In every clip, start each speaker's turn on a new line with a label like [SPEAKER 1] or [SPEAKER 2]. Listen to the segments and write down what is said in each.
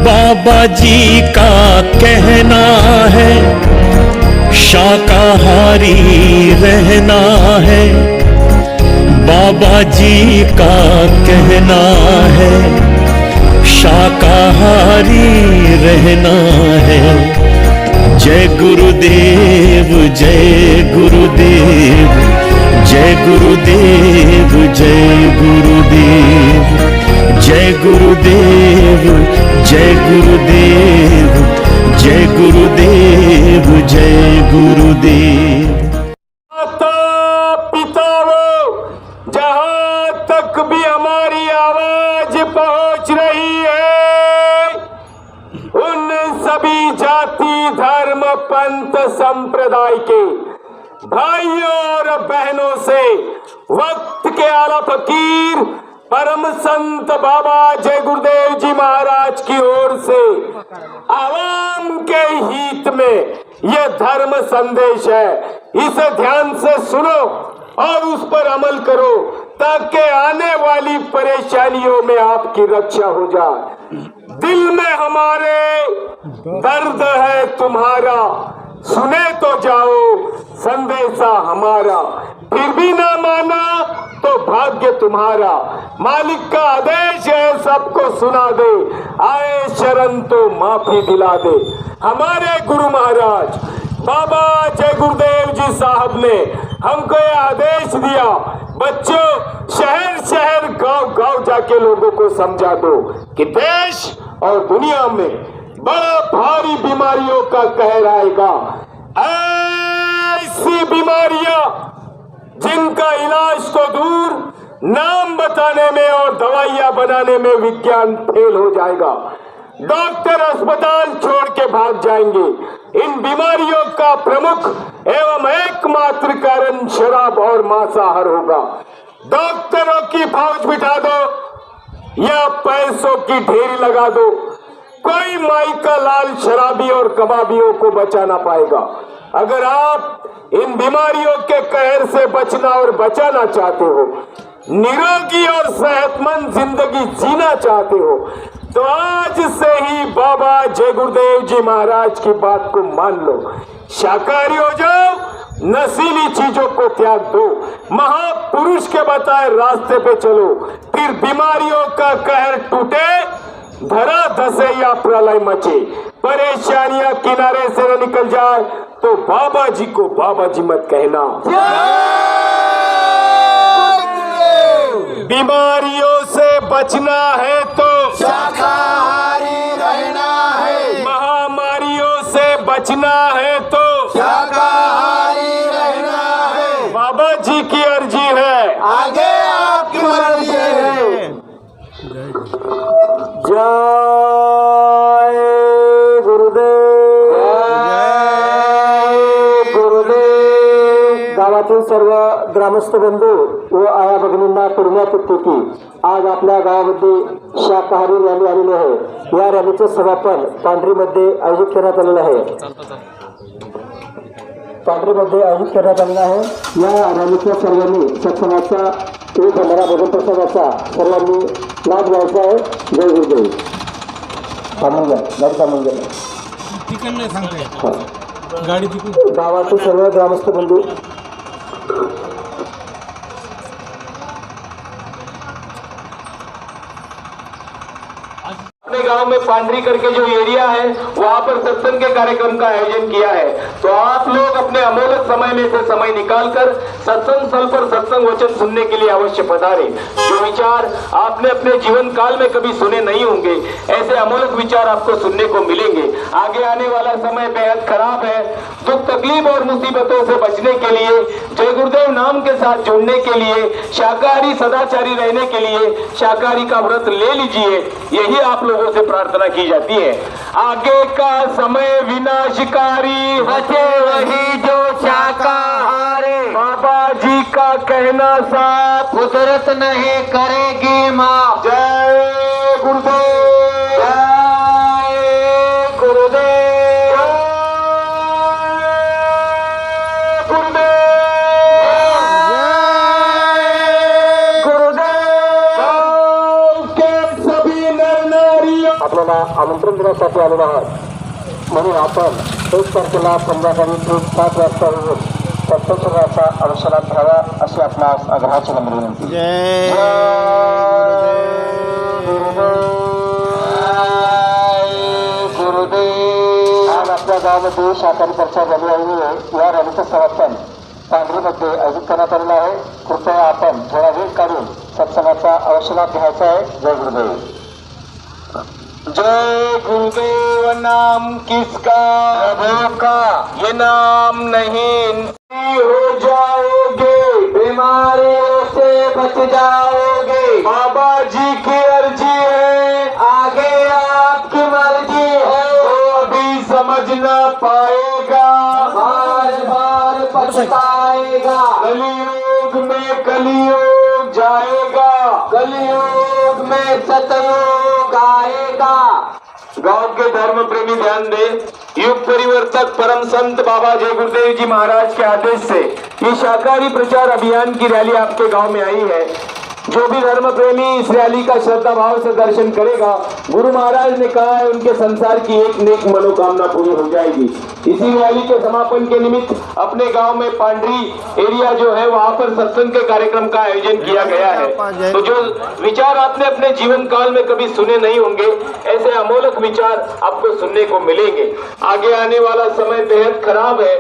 [SPEAKER 1] बाबा जी का कहना है शाकाहारी रहना है। बाबा जी का कहना है शाकाहारी रहना है। जय गुरुदेव जय गुरुदेव जय गुरुदेव जय गुरुदेव जय गुरुदेव जय गुरुदेव जय गुरुदेव जय गुरुदेव।
[SPEAKER 2] माता पिताओं, जहां तक भी हमारी आवाज पहुंच रही है, उन सभी जाति धर्म पंथ संप्रदाय के भाइयों और बहनों से वक्त के आला फकीर परम संत बाबा जय गुरुदेव जी महाराज की ओर से आवाम के हित में यह धर्म संदेश है। इसे ध्यान से सुनो और उस पर अमल करो ताकि आने वाली परेशानियों में आपकी रक्षा हो जाए। दिल में हमारे दर्द है तुम्हारा, सुने तो जाओ संदेशा हमारा। फिर भी ना माना तो भाग्य तुम्हारा, मालिक का आदेश है सबको सुना दे। आए शरण तो माफी दिला दे। हमारे गुरु महाराज बाबा जय गुरुदेव जी साहब ने हमको यह आदेश दिया, बच्चों शहर शहर गांव गांव जाके लोगों को समझा दो कि देश और दुनिया में बड़ा भारी बीमारियों का कहर आएगा। ऐसी बीमारियां जिनका इलाज तो दूर, नाम बताने में और दवाइयां बनाने में विज्ञान फेल हो जाएगा। डॉक्टर अस्पताल छोड़ के भाग जाएंगे। इन बीमारियों का प्रमुख एवं एकमात्र कारण शराब और मांसाहार होगा। डॉक्टरों की फौज बिठा दो या पैसों की ढेरी लगा दो, कोई माई का लाल शराबी और कबाबियों को बचा ना पाएगा। अगर आप इन बीमारियों के कहर से बचना और बचाना चाहते हो, निरोगी और सेहतमंद जिंदगी जीना चाहते हो, तो आज से ही बाबा जय गुरुदेव जी महाराज की बात को मान लो। शाकाहारी हो जाओ, नशीली चीजों को त्याग दो, महापुरुष के बताए रास्ते पे चलो। फिर बीमारियों का कहर टूटे, धरा धसे या प्रलय मचे, परेशानियां किनारे से न निकल जाए तो बाबा जी को बाबा जी मत कहना। बीमारियों से बचना है तो
[SPEAKER 3] शाकाहारी रहना है।
[SPEAKER 2] महामारियों से बचना है तो
[SPEAKER 3] शाकाहारी रहना है।
[SPEAKER 2] बाबा जी की अर्जी है,
[SPEAKER 3] आगे आपकी मर्जी है।
[SPEAKER 2] जय गुरुदेव जय गुरुदेव।
[SPEAKER 4] गावातील सर्व ग्रामस्थ बंधू व आया भगिनींना पुण्यापुत्ती आज आपल्या गावामध्ये शाकाहारी रॅली आलेली आहे। या रॅलीचे समापन पांढरीमध्ये आयोजित करण्यात आलेले आहे। या रॅलीच्या सर्वांनी सत्संगाचा एक होणारा भजन प्रसादाचा सर्वांनी लाभ घ्यायचा आहे। जय गुरुदेव। गावातील सर्व ग्रामस्थ बंधू
[SPEAKER 2] अपने गांव में पांडरी करके जो एरिया है वहां पर सत्संग के कार्यक्रम का आयोजन किया है, तो आप लोग अपने अमूल्य समय में से समय निकालकर सत्संग स्थल पर सत्संग वचन सुनने के लिए अवश्य पधारें। जो विचार आपने अपने जीवन काल में कभी सुने नहीं होंगे, ऐसे अमूल्य विचार आपको सुनने को मिलेंगे। आगे आने वाला समय बेहद खराब है। दुख तकलीफ और मुसीबतों से बचने के लिए, जय गुरुदेव नाम के साथ जुड़ने के लिए, शाकाहारी सदाचारी रहने के लिए शाकाहारी का व्रत ले लीजिए, यही आप लोगों से प्रार्थना की जाती है। आगे का समय विनाशकारी,
[SPEAKER 3] बचे वही जो शाकाहारी।
[SPEAKER 2] बाबा जी का कहना साफ,
[SPEAKER 3] कुदरत नहीं करेगी माफ।
[SPEAKER 2] जय गुरुदेव जय गुरुदेव
[SPEAKER 4] आपल्याला आमंत्रण देण्यासाठी आलेलो आहात. म्हणून आपण 1 तारखेला संध्याकाळी ठीक 7 वाजता येऊन सप्तशृंगाचा अवसरात घ्यावा अशी आपणास आग्रहाची नम्र विनंती. आज आपल्या गावामध्ये शाकाहारी चर्चा झाली आहे. या रॅलीचं समापन पांढरीमध्ये आयोजित करण्यात आलेलं आहे. कृपया आपण थोडा वेळ काढून सत्संगाचा अवश्य लाभ घ्यायचा आहे. जय गुरुदेव.
[SPEAKER 2] जय गुरुदेव नाम किसका प्रभु का ये नाम नहीं हो जाओगे
[SPEAKER 3] बीमारियों से बच जाओगे.
[SPEAKER 2] बाबा जी की अर्जी है
[SPEAKER 3] आगे आपकी मर्जी है.
[SPEAKER 2] वो अभी समझ ना पाएगा
[SPEAKER 3] बार बार पछताएगा.
[SPEAKER 2] कलियुग में कलियुग जाएगा
[SPEAKER 3] कलयुग में सतयुग आएगा.
[SPEAKER 2] गांव के धर्म प्रेमी ध्यान दें. युग परिवर्तक परम संत बाबा जय गुरुदेव जी महाराज के आदेश से ये शाकाहारी प्रचार अभियान की रैली आपके गांव में आई है. जो भी धर्म प्रेमी इस रैली का श्रद्धा भाव से दर्शन करेगा, गुरु महाराज ने कहा है उनके संसार की एक नेक मनोकामना पूरी हो जाएगी. इसी रैली के समापन के निमित्त अपने गांव में पांडरी एरिया जो है वहां पर सत्संग के कार्यक्रम का आयोजन किया गया है. तो जो विचार आपने अपने जीवन काल में कभी सुने नहीं होंगे, ऐसे अमोलक विचार आपको सुनने को मिलेंगे. आगे आने वाला समय बेहद खराब है,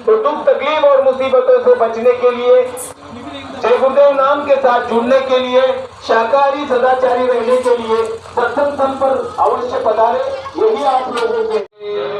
[SPEAKER 2] तो दुख तकलीफ और मुसीबतों से बचने के लिए, जय गुरुदेव नाम के साथ जुड़ने के लिए, शाकाहारी सदाचारी रहने के लिए सत्संग स्थल पर अवश्य पधारे. यही आप लोगों के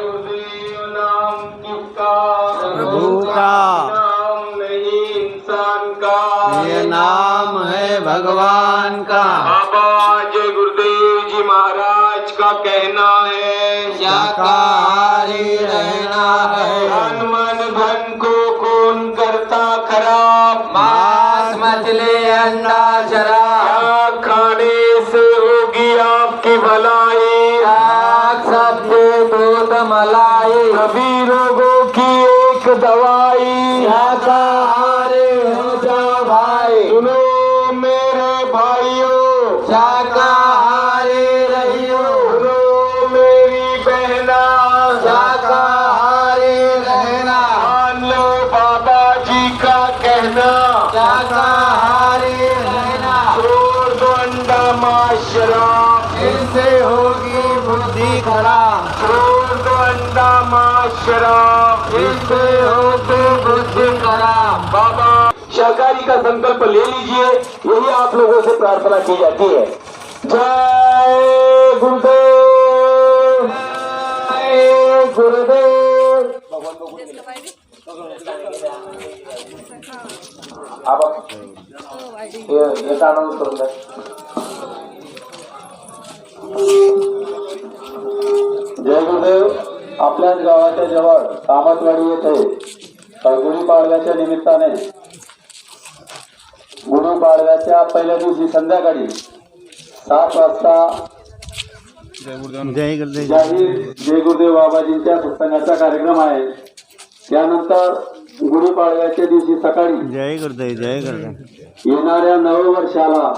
[SPEAKER 2] गुरुदेव नाम किसका
[SPEAKER 5] प्रभु का.
[SPEAKER 2] नाम नहीं इंसान का
[SPEAKER 5] ये नाम है भगवान का.
[SPEAKER 2] बाबा जय गुरुदेव जी महाराज का कहना है
[SPEAKER 5] शाकाहारी रहना है.
[SPEAKER 2] तन मन धन को कौन करता खराब.
[SPEAKER 3] मांस मछली अंडा शराब.
[SPEAKER 2] क्या खाने से होगी आपकी भलाई.
[SPEAKER 3] शाक सब्जी दूध मलाई.
[SPEAKER 2] सभी रोगों की एक दवाई.
[SPEAKER 3] शाकाहारी हो जाओ भाई.
[SPEAKER 2] सुनो मेरे भाइयों,
[SPEAKER 3] शाकाहारी रहियो.
[SPEAKER 2] सुनो मेरी बहना,
[SPEAKER 3] शाकाहारी रहना.
[SPEAKER 2] मान लो बाबा जी का कहना.
[SPEAKER 3] शाकाहारी रहना.
[SPEAKER 2] छोड़ दो अंडा मांस शराब.
[SPEAKER 3] इससे होगी बुद्धि खराब.
[SPEAKER 2] छोड़ दो अंडा मांस शराब.
[SPEAKER 3] इससे होगी बुद्धि खराब.
[SPEAKER 2] बाबा शाकाहारी का संकल्प ले लीजिए. यही आप लोगों से प्रार्थना की जाती है. जय गुरुदेव. जय गुरुदेव. आप ये काढून करून द्या.
[SPEAKER 4] जय गुरुदेव. आपल्याच गावाच्या जवळ कामतवाडी येथे गुढीपाडव्याच्या निमित्ताने गुढीपाडव्याच्या पहिल्या दिवशी संध्याकाळी 7 वाजता
[SPEAKER 5] जय गुरुदेव.
[SPEAKER 4] जाहीर जय गुरुदेव बाबाजींच्या सत्संगाचा कार्यक्रम आहे. त्यानंतर गुढीपाडव्याच्या दिवशी सकाळी
[SPEAKER 5] जय गुरुदेव. जय गुरुदेव.
[SPEAKER 4] येणाऱ्या नववर्षाला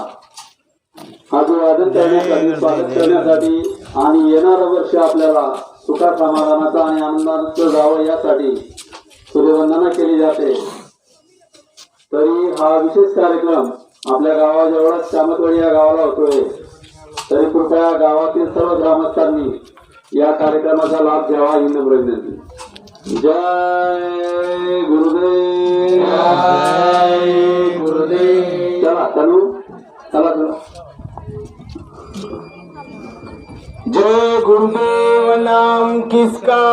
[SPEAKER 4] अभिवादन करण्यासाठी, स्वागत करण्यासाठी आणि येणारं वर्ष आपल्याला सुखा समाधानाचा आणि आनंदाचं जावं यासाठी सूर्यवंदना केली जाते. तरी हा विशेष कार्यक्रम आपल्या गावाजवळच कामतवाडी या गावाला होतोय. तरी कृपया गावातील सर्व ग्रामस्थांनी या कार्यक्रमाचा लाभ घ्यावा ही नम्र विनंती. जय गुरुदेव. जय गुरुदेव. चला तनु, चला चला.
[SPEAKER 2] जय गुरुदेव नाम किसका.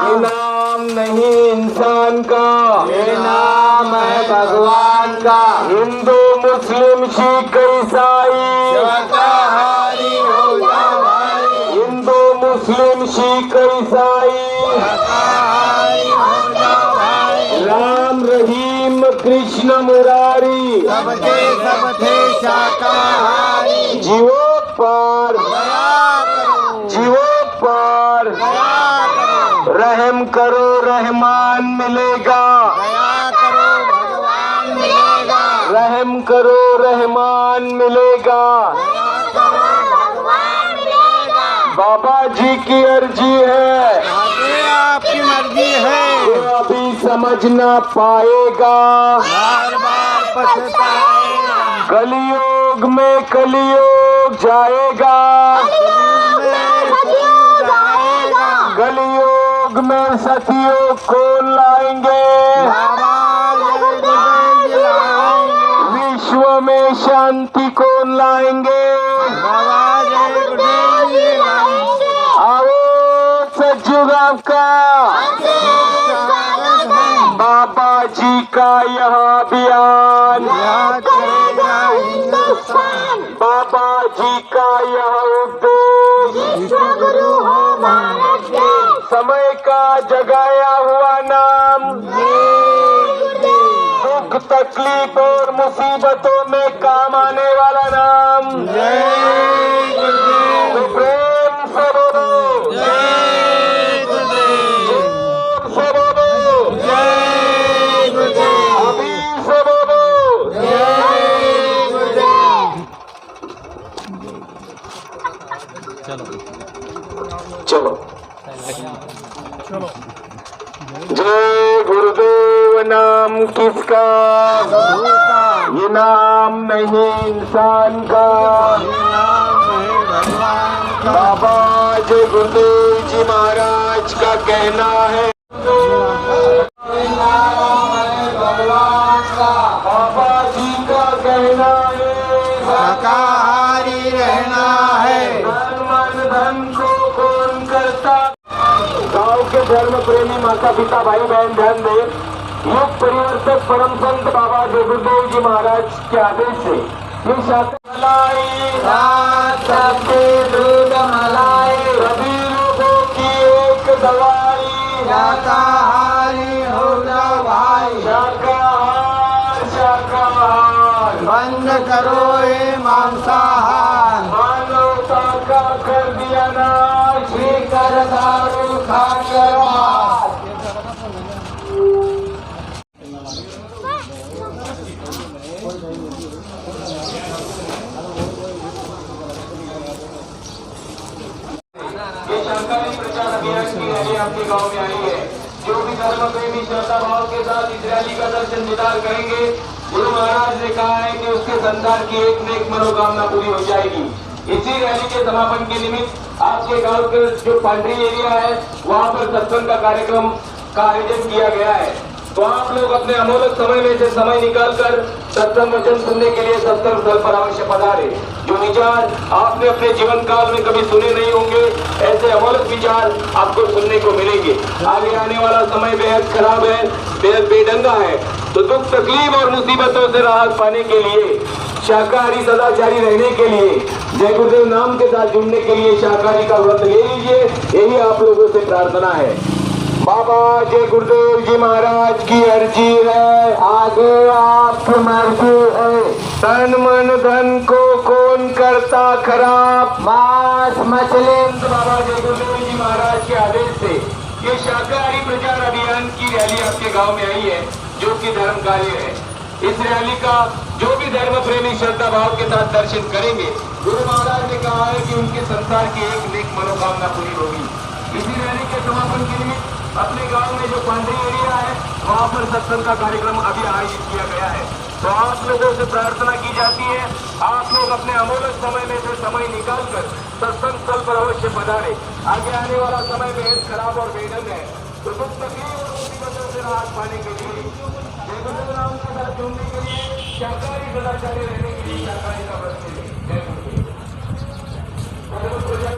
[SPEAKER 2] ये नाम नहीं इंसान का.
[SPEAKER 3] ये नाम है भगवान का.
[SPEAKER 2] हिंदू मुस्लिम सिख ईसाई.
[SPEAKER 3] शाकाहारी हो जाओ भाई.
[SPEAKER 2] हिंदू मुस्लिम सिख ईसाई.
[SPEAKER 3] शाकाहारी हो जाओ भाई.
[SPEAKER 2] राम रहीम कृष्ण मुरारी.
[SPEAKER 3] सबके सब थे शाकाहारी.
[SPEAKER 2] जीवो पार,
[SPEAKER 3] दया करो.
[SPEAKER 2] जीवो पार.
[SPEAKER 3] दया करो.
[SPEAKER 2] रहम करो रहमान मिलेगा.
[SPEAKER 3] दया करो भगवान मिलेगा.
[SPEAKER 2] रहम करो रहमान मिलेगा.
[SPEAKER 3] दया करो भगवान मिलेगा.
[SPEAKER 2] बाबा जी की अर्जी है,
[SPEAKER 5] आगे आपकी मर्जी है।
[SPEAKER 2] जो अभी समझ ना पाएगा,
[SPEAKER 5] बार बार पछताएगा।
[SPEAKER 2] कलियुग में कलियुग जाएगा, कलियुग में सतयुग कौन लाएंगे, विश्व में शांति कौन लाएंगे। आओ सतयुग आपका, बाबा जी का यह अभियान, बाबा जी का यह उद्देश्य, समय का जगाया हुआ नाम, दुख तकलीफ और मुसीबतों में काम आने वाला नाम। तो प्रेम से बोलो, जोर से बोलो, अभी से बोलो। चलो जय गुरुदेव नाम किसका, ये नाम नहीं इंसान का। बाबा जय गुरुदेव जी महाराज का कहना है, बाबा जी का कहना है,
[SPEAKER 5] शाकाहारी रहना है।
[SPEAKER 2] मन धन को कौन करता। गाँव के धर्म प्रेमी माता पिता भाई बहन ध्यान दें, युग परिवर्तक परम संत बाबा जय गुरुदेव जी महाराज के आदेश से ये मलाई सबके दूध मलाई, सभी लोगों की एक दवाई,
[SPEAKER 5] शाकाहारी हो जाओ भाई।
[SPEAKER 2] शाकाहार शाकाहार
[SPEAKER 5] बंद करो ये मांसाहार।
[SPEAKER 2] मानवता का कर दिया नाश,
[SPEAKER 5] कर दारू खाकर मार।
[SPEAKER 2] ये सरकारी प्रचार अभियान की रैली आपके गांव में आई है। जो भी धर्म प्रेमी श्रद्धा भाव के साथ इस रैली का दर्शन दीदार करेंगे, गुरु महाराज ने कहा है कि उसके संसार की एक नेक मनोकामना पूरी हो जाएगी। इसी रैली के समापन के निमित्त आपके गांव के जो पांडरी एरिया है वहां पर सत्संग का कार्यक्रम का आयोजन किया गया है। तो आप लोग अपने अमूल्य समय में से समय निकालकर सत्संग वचन सुनने के लिए सत्संग स्थल पर अवश्य पधारे। जो विचार आपने अपने जीवन काल में कभी सुने नहीं होंगे, ऐसे अमूल्य विचार आपको सुनने को मिलेंगे। आगे आने वाला समय बेहद खराब है, बेहद बेढंगा है। तो दुख तकलीफ और मुसीबतों से राहत पाने के लिए, शाकाहारी सदाचारी रहने के लिए, जय गुरुदेव नाम के साथ जुड़ने के लिए शाकाहारी का व्रत ले लीजिए, यही आप लोगों से प्रार्थना है। बाबा जय गुरुदेव जी महाराज की अर्जी है, आगे आपकी मर्जी है। तन मन धन को कौन करता खराब, मांस मछली। बाबा जय गुरुदेव जी महाराज के आदेश से ये शाकाहारी प्रचार अभियान की रैली आपके गांव में आई है, जो कि धर्म कार्य है। इस रैली का जो भी धर्म प्रेमी श्रद्धा भाव के साथ दर्शन करेंगे, गुरु महाराज ने कहा है कि उनके संसार की एक नेक मनोकामना पूरी होगी। इसी रैली के समापन के लिए अपने गांव में जो पांडरी एरिया है वहां पर सत्संग का कार्यक्रम अभी आयोजित किया गया है। तो आप लोगों से प्रार्थना की जाती है, आप लोग अपने अमूल्य समय में से समय निकालकर सत्संग स्थल पर अवश्य पधारे। आगे आने वाला समय बेहद खराब और बेढंग है। तो दुख तकलीफ और मुसीबतों से राहत पाने के लिए